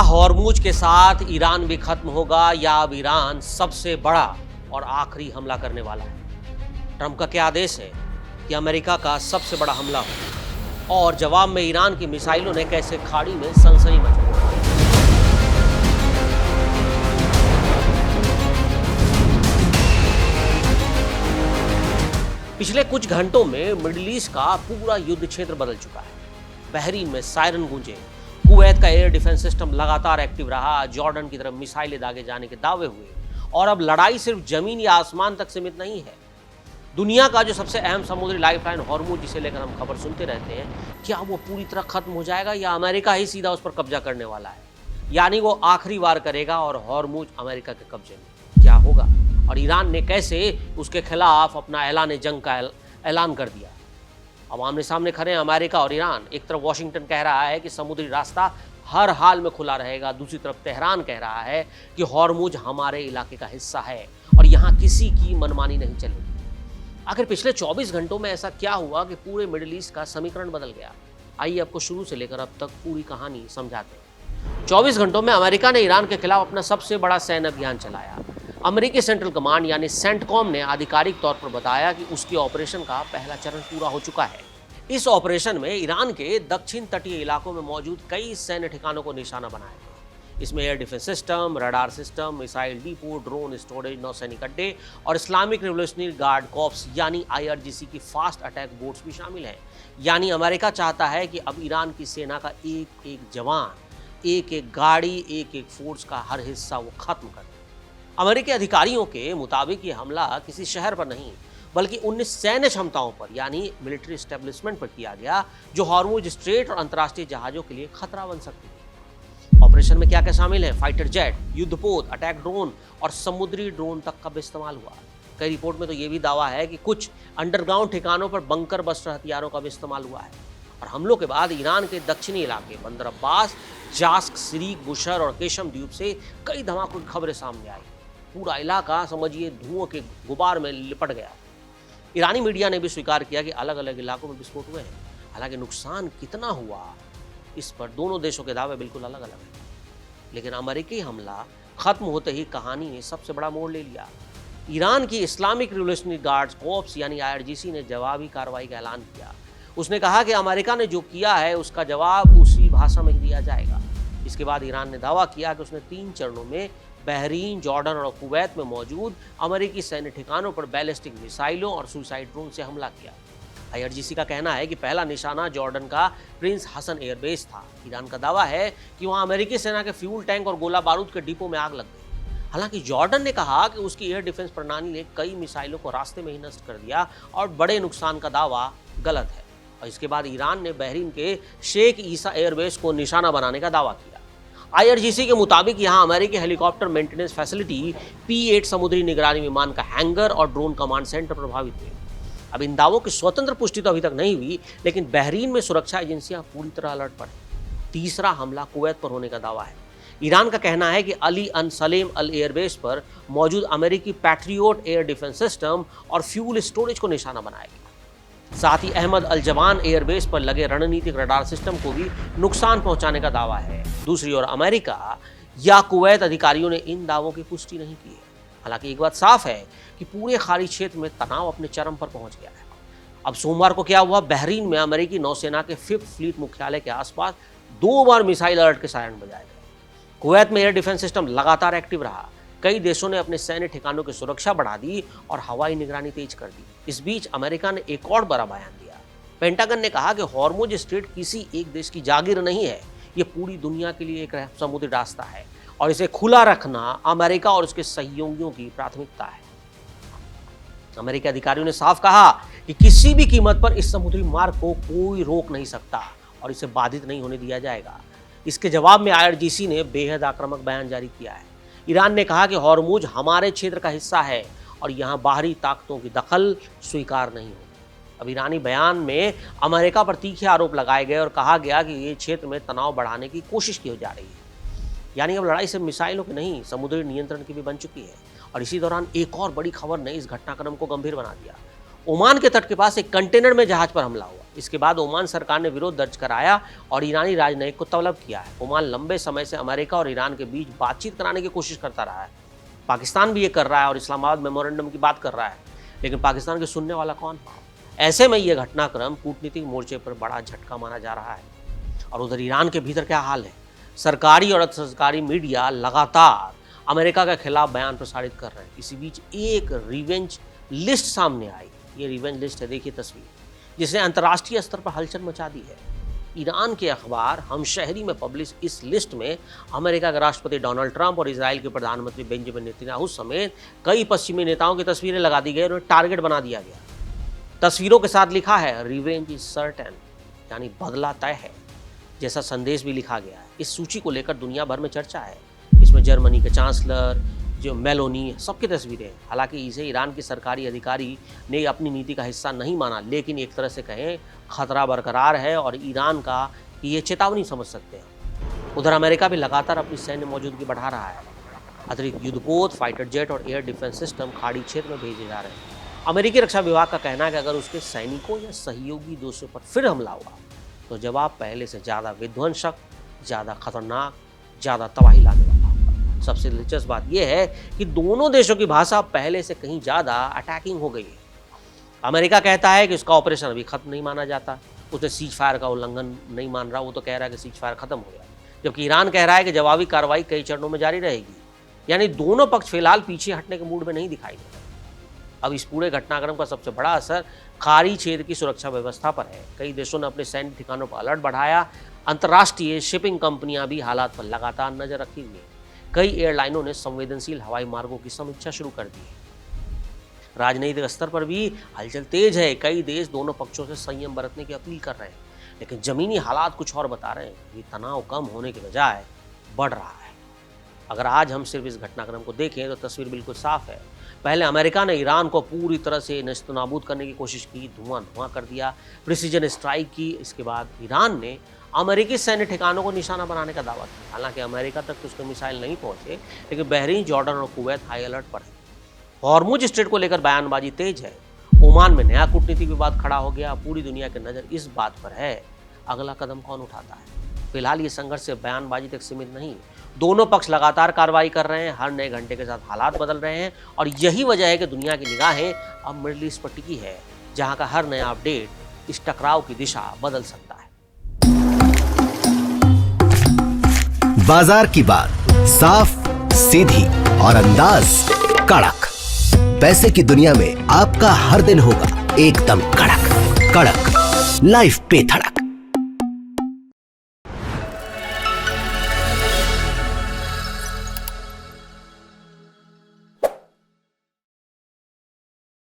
Hormuz के साथ Iran भी खत्म होगा या अब ईरान सबसे बड़ा और आखिरी हमला करने वाला है? ट्रंप का क्या आदेश है कि अमेरिका का सबसे बड़ा हमला हो, और जवाब में ईरान की मिसाइलों ने कैसे खाड़ी में सनसनी मचाई? पिछले कुछ घंटों में मिडिल ईस्ट का पूरा युद्ध क्षेत्र बदल चुका है। बहरीन में सायरन गूंजे, कुवैत का एयर डिफेंस सिस्टम लगातार एक्टिव रहा, जॉर्डन की तरफ मिसाइलें दागे जाने के दावे हुए, और अब लड़ाई सिर्फ जमीन या आसमान तक सीमित नहीं है। दुनिया का जो सबसे अहम समुद्री लाइफलाइन हॉर्मुज, जिसे लेकर हम खबर सुनते रहते हैं, क्या वो पूरी तरह खत्म हो जाएगा या अमेरिका ही सीधा उस पर कब्जा करने वाला है? यानी वो आखिरी वार करेगा और हॉर्मुज अमेरिका के कब्जे में। क्या होगा और ईरान ने कैसे उसके खिलाफ अपना ऐलान जंग का ऐलान कर दिया? अब आमने सामने खड़े हैं अमेरिका और ईरान। एक तरफ वॉशिंगटन कह रहा है कि समुद्री रास्ता हर हाल में खुला रहेगा, दूसरी तरफ तेहरान कह रहा है कि हॉर्मुज हमारे इलाके का हिस्सा है और यहाँ किसी की मनमानी नहीं चलेगी। आखिर पिछले 24 घंटों में ऐसा क्या हुआ कि पूरे मिडिल ईस्ट का समीकरण बदल गया? आइए आपको शुरू से लेकर अब तक पूरी कहानी समझाते हैं। 24 घंटों में अमेरिका ने ईरान के खिलाफ अपना सबसे बड़ा सैन्य अभियान चलाया। अमेरिकी सेंट्रल कमांड यानी सेंटकॉम ने आधिकारिक तौर पर बताया कि उसके ऑपरेशन का पहला चरण पूरा हो चुका है। इस ऑपरेशन में ईरान के दक्षिण तटीय इलाकों में मौजूद कई सैन्य ठिकानों को निशाना बनाया गया। इसमें air defence system, radar system, missile depot, drone storage, नौसैनिक अड्डे और इस्लामिक रिवोल्यूशनरी गार्ड कॉर्प्स यानी IRGC की फास्ट अटैक बोट्स भी शामिल हैं। यानी अमेरिका चाहता है कि अब ईरान की सेना का एक एक जवान, एक एक गाड़ी, एक एक फोर्स का हर हिस्सा वो खत्म कर दे। अमेरिकी अधिकारियों के मुताबिक ये हमला किसी शहर पर नहीं बल्कि 19 सैन्य क्षमताओं पर यानी मिलिट्री एस्टेब्लिशमेंट पर किया गया, जो हॉर्मुज स्ट्रेट और अंतर्राष्ट्रीय जहाजों के लिए खतरा बन सकती है। ऑपरेशन में क्या क्या शामिल है? फाइटर जेट, युद्धपोत, अटैक ड्रोन और समुद्री ड्रोन तक का भी इस्तेमाल हुआ। कई रिपोर्ट में तो ये भी दावा है कि कुछ अंडरग्राउंड ठिकानों पर बंकर बस्टर हथियारों का भी इस्तेमाल हुआ है। और हमलों के बाद ईरान के दक्षिणी इलाके बंदर अब्बास, जास्क, सिरीक, बुशर और केशम द्वीप से कई धमाकों की खबरें सामने आई। पूरा इलाका समझिए धुओं के गुबार में लिपट गया। ईरानी मीडिया ने भी स्वीकार किया कि अलग अलग इलाकों में विस्फोट हुए हैं। हालांकि नुकसान कितना हुआ, इस पर दोनों देशों के दावे बिल्कुल अलग अलग हैं। लेकिन अमेरिकी हमला खत्म होते ही कहानी ने सबसे बड़ा मोड़ ले लिया। ईरान की इस्लामिक रिवोल्यूशनरी गार्ड्स कॉर्प्स यानी IRGC ने जवाबी कार्रवाई का ऐलान किया। उसने कहा कि अमेरिका ने जो किया है उसका जवाब उसी भाषा में दिया जाएगा। इसके बाद ईरान ने दावा किया कि उसने 3 चरणों में बहरीन, जॉर्डन और कुवैत में मौजूद अमेरिकी सैन्य ठिकानों पर बैलिस्टिक मिसाइलों और सुसाइड ड्रोन से हमला किया। IRGC का कहना है कि पहला निशाना जॉर्डन का प्रिंस हसन एयरबेस था। ईरान का दावा है कि वहां अमेरिकी सेना के फ्यूल टैंक और गोला बारूद के डिपो में आग लग गई। हालांकि जॉर्डन ने कहा कि उसकी एयर डिफेंस प्रणाली ने कई मिसाइलों को रास्ते में ही नष्ट कर दिया और बड़े नुकसान का दावा गलत है। और इसके बाद ईरान ने बहरीन के शेख ईसा एयरबेस को निशाना बनाने का दावा किया। IRGC के मुताबिक यहां अमेरिकी हेलीकॉप्टर मेंटेनेंस फैसिलिटी, P-8 समुद्री निगरानी विमान का हैंगर और ड्रोन कमांड सेंटर प्रभावित हुए। अब इन दावों की स्वतंत्र पुष्टि तो अभी तक नहीं हुई, लेकिन बहरीन में सुरक्षा एजेंसियां पूरी तरह अलर्ट पर हैं। तीसरा हमला कुवैत पर होने का दावा है। ईरान का कहना है कि अली अन सलेम अल एयरबेस पर मौजूद अमेरिकी पैट्रियोट एयर डिफेंस सिस्टम और फ्यूल स्टोरेज को निशाना बनाया गया। साथ ही अहमद अल जवान एयरबेस पर लगे रणनीतिक रडार सिस्टम को भी नुकसान पहुंचाने का दावा है। दूसरी ओर अमेरिका या कुवैत अधिकारियों ने इन दावों की पुष्टि नहीं की है। हालांकि एक बात साफ है कि पूरे खाड़ी क्षेत्र में तनाव अपने चरम पर पहुंच गया है। अब सोमवार को क्या हुआ? बहरीन में अमेरिकी नौसेना के 5th फ्लीट मुख्यालय के आसपास 2 बार मिसाइल अलर्ट के सायरन बजाए गए। कुवैत में एयर डिफेंस सिस्टम लगातार एक्टिव रहा। कई देशों ने अपने सैन्य ठिकानों की सुरक्षा बढ़ा दी और हवाई निगरानी तेज कर दी। इस बीच अमेरिका ने एक और बड़ा बयान दिया। पेंटागन ने कहा कि हॉर्मुज स्ट्रेट किसी एक देश की जागीर नहीं है, ये पूरी दुनिया के लिए एक समुद्री रास्ता है और इसे खुला रखना अमेरिका और उसके सहयोगियों की प्राथमिकता है। अमेरिकी अधिकारियों ने साफ कहा कि किसी भी कीमत पर इस समुद्री मार्ग को कोई रोक नहीं सकता और इसे बाधित नहीं होने दिया जाएगा। इसके जवाब में IRGC ने बेहद आक्रामक बयान जारी किया है। ईरान ने कहा कि हॉर्मुज हमारे क्षेत्र का हिस्सा है और यहाँ बाहरी ताकतों की दखल स्वीकार नहीं होगी। अब ईरानी बयान में अमेरिका पर तीखे आरोप लगाए गए और कहा गया कि ये क्षेत्र में तनाव बढ़ाने की कोशिश की जा रही है। यानी अब लड़ाई सिर्फ मिसाइलों की नहीं, समुद्री नियंत्रण की भी बन चुकी है। और इसी दौरान एक और बड़ी खबर ने इस घटनाक्रम को गंभीर बना दिया। ओमान के तट के पास एक कंटेनर में जहाज पर हमला हुआ। इसके बाद ओमान सरकार ने विरोध दर्ज कराया और ईरानी राजनयिक को तलब किया है। ओमान लंबे समय से अमेरिका और ईरान के बीच बातचीत कराने की कोशिश करता रहा है। पाकिस्तान भी ये कर रहा है और इस्लामाबाद मेमोरेंडम की बात कर रहा है, लेकिन पाकिस्तान के सुनने वाला कौन है? ऐसे में यह घटनाक्रम कूटनीतिक मोर्चे पर बड़ा झटका माना जा रहा है। और उधर ईरान के भीतर क्या हाल है? सरकारी और अर्ध सरकारी मीडिया लगातार अमेरिका के खिलाफ बयान प्रसारित कर रहे हैं। इसी बीच एक रिवेंज लिस्ट सामने आई। ये रिवेंज लिस्ट है, देखिए तस्वीर, जिसने अंतर्राष्ट्रीय स्तर पर हलचल मचा दी है। ईरान के अखबार हमशहरी में पब्लिश इस लिस्ट में अमेरिका के राष्ट्रपति डोनाल्ड ट्रंप और इजराइल के प्रधानमंत्री बेंजामिन नेतन्याहू समेत कई पश्चिमी नेताओं की तस्वीरें लगा दी गई और उन्हें टारगेट बना दिया गया। तस्वीरों के साथ लिखा है रिवेंज इज सर्टेन, यानी बदला तय है जैसा संदेश भी लिखा गया है। इस सूची को लेकर दुनिया भर में चर्चा है। इसमें जर्मनी के चांसलर जो मेलोनी सबकी तस्वीरें हैं। हालांकि इसे ईरान के सरकारी अधिकारी ने अपनी नीति का हिस्सा नहीं माना, लेकिन एक तरह से कहें खतरा बरकरार है और ईरान का ये चेतावनी समझ सकते हैं। उधर अमेरिका भी लगातार अपनी सैन्य मौजूदगी बढ़ा रहा है। अतिरिक्त युद्धपोत, फाइटर जेट और एयर डिफेंस सिस्टम खाड़ी क्षेत्र में भेजे जा रहे हैं। अमेरिकी रक्षा विभाग का कहना है कि अगर उसके सैनिकों या सहयोगी देशों पर फिर हमला हुआ तो जवाब पहले से ज़्यादा विध्वंसक, ज़्यादा खतरनाक, ज़्यादा तबाही लाने वाला होगा। सबसे दिलचस्प बात यह है कि दोनों देशों की भाषा पहले से कहीं ज़्यादा अटैकिंग हो गई है। अमेरिका कहता है कि उसका ऑपरेशन अभी खत्म नहीं माना जाता, उसने सीज फायर का उल्लंघन नहीं मान रहा, वो तो कह रहा है कि सीज फायर खत्म हो गया, जबकि ईरान कह रहा है कि जवाबी कार्रवाई कई चरणों में जारी रहेगी। यानी दोनों पक्ष फिलहाल पीछे हटने के मूड में नहीं दिखाई दे रहे। अब इस पूरे घटनाक्रम का सबसे बड़ा असर खाड़ी क्षेत्र की सुरक्षा व्यवस्था पर है। कई देशों ने अपने सैन्य ठिकानों पर अलर्ट बढ़ाया। अंतर्राष्ट्रीय शिपिंग कंपनियां भी हालात पर लगातार नजर रखी हुई हैं। कई एयरलाइनों ने संवेदनशील हवाई मार्गों की समीक्षा शुरू कर दी है। राजनीतिक स्तर पर भी हलचल तेज है। कई देश दोनों पक्षों से संयम बरतने की अपील कर रहे हैं, लेकिन जमीनी हालात कुछ और बता रहे हैं। ये तनाव कम होने के बजाय बढ़ रहा है। अगर आज हम सिर्फ इस घटनाक्रम को देखें तो तस्वीर बिल्कुल साफ है। पहले अमेरिका ने ईरान को पूरी तरह से नेस्तनाबूद करने की कोशिश की, धुआं कर दिया, प्रिसीजन स्ट्राइक की। इसके बाद ईरान ने अमेरिकी सैन्य ठिकानों को निशाना बनाने का दावा किया। हालांकि अमेरिका तक तो उसके मिसाइल नहीं पहुंचे, लेकिन बहरीन, जॉर्डन और कुवैत हाई अलर्ट पर है। हॉर्मुज स्ट्रेट को लेकर बयानबाजी तेज है। ओमान में नया कूटनीतिक विवाद खड़ा हो गया। पूरी दुनिया की नज़र इस बात पर है अगला कदम कौन उठाता है। फिलहाल ये संघर्ष सिर्फ बयानबाजी तक सीमित नहीं, दोनों पक्ष लगातार कार्रवाई कर रहे हैं। हर नए घंटे के साथ हालात बदल रहे हैं और यही वजह है कि दुनिया की निगाहें अब मिडिल ईस्ट पर टिकी है, जहां का हर नया अपडेट इस टकराव की दिशा बदल सकता है। बाजार की बात साफ, सीधी और अंदाज कड़क। पैसे की दुनिया में आपका हर दिन होगा एकदम कड़क। कड़क लाइफ पे धड़क।